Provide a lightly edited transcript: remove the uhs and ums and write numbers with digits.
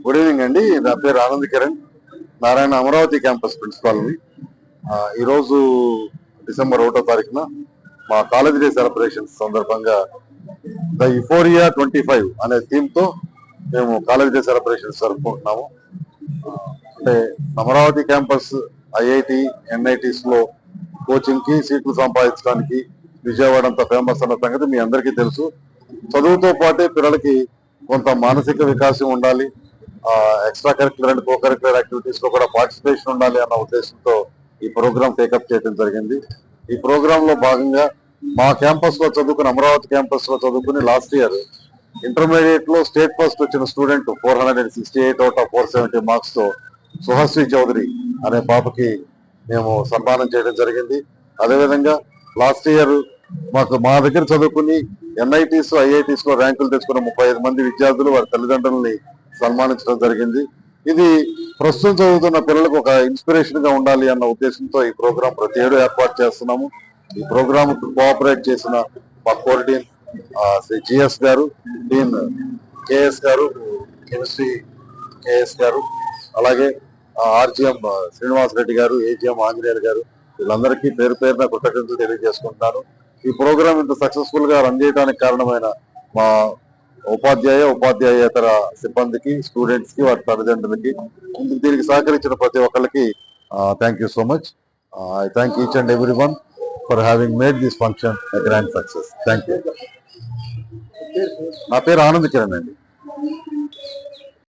Good evening అండి. నా పేరు ఆనంద్ కిరణ్, నారాయణ అమరావతి క్యాంపస్ ప్రిన్సిపాల్ని. ఈరోజు డిసెంబర్ 1వ తారీఖున మా కాలేజ్ డే సెలబ్రేషన్స్ సందర్భంగా ద యుఫోరియా 25 అనే థీమ్తో మేము కాలేజ్ డే సెలబ్రేషన్స్ జరుపుకుంటున్నాము. అంటే అమరావతి క్యాంపస్ ఐఐటి ఎన్ఐటీస్ లో కోచింగ్ కి సీట్లు సంపాదించడానికి విజయవాడ అంత ఫేమస్ అన్న సంగతి మీ అందరికీ తెలుసు. చదువుతో పాటే పిల్లలకి కొంత మానసిక వికాసం ఉండాలి, extra curricular and co curricular activities లో కూడా పార్టిసిపేషన్ ఉండాలి అన్న ఉద్దేశంతో ఈ ప్రోగ్రామ్ టేకప్ చేయడం జరిగింది. ఈ ప్రోగ్రామ్ లో భాగంగా మా క్యాంపస్ లో చదువుకుని అమరావతి క్యాంపస్ లో చదువుకుని లాస్ట్ ఇయర్ ఇంటర్మీడియట్ లో స్టేట్ ఫస్ట్ వచ్చిన స్టూడెంట్ 468 అవుట్ ఆఫ్ 470 మార్క్స్ తో సుహశ్రీ చౌదరి అనే పాపకి మేము సన్మానం చేయడం జరిగింది. అదేవిధంగా లాస్ట్ ఇయర్ మా దగ్గర చదువుకుని ఎన్ఐటీస్ ఐఐటీస్ లో ర్యాంకులు తెచ్చుకున్న 35 మంది విద్యార్థులు వారి తల్లిదండ్రులని సన్మానించడం జరిగింది. ఇది ప్రస్తుతం చదువుతున్న పిల్లలకు ఒక ఇన్స్పిరేషన్ గా ఉండాలి అన్న ఉద్దేశంతో ఈ ప్రోగ్రాం ప్రతి ఏడు ఏర్పాటు చేస్తున్నాము. ఈ ప్రోగ్రామ్ కోఆపరేట్ చేసిన మా కోర్ డీన్ శ్రీ జిఎస్ గారు, డీన్ కేఎస్ గారు, కెమిస్ట్రీ కేఎస్ గారు, అలాగే ఆర్జిఎం శ్రీనివాస్ రెడ్డి గారు, ఏజిఎం ఆంజనేయులు గారు, వీళ్ళందరికీ పేరు పేరున కృతజ్ఞతలు తెలియజేసుకుంటున్నాను. ఈ ప్రోగ్రామ్ ఇంత సక్సెస్ఫుల్ గా రన్ చేయడానికి కారణమైన మా ఉపాధ్యాయేతర సిబ్బందికి, స్టూడెంట్స్ కి, వారి తల్లిదండ్రులకి, దీనికి సహకరించిన ప్రతి ఒక్కరికి thank you so much. I thank each and every one for having made this function a grand success. Thank you. నా పేరు ఆనంద్ కిరణ్ అండి.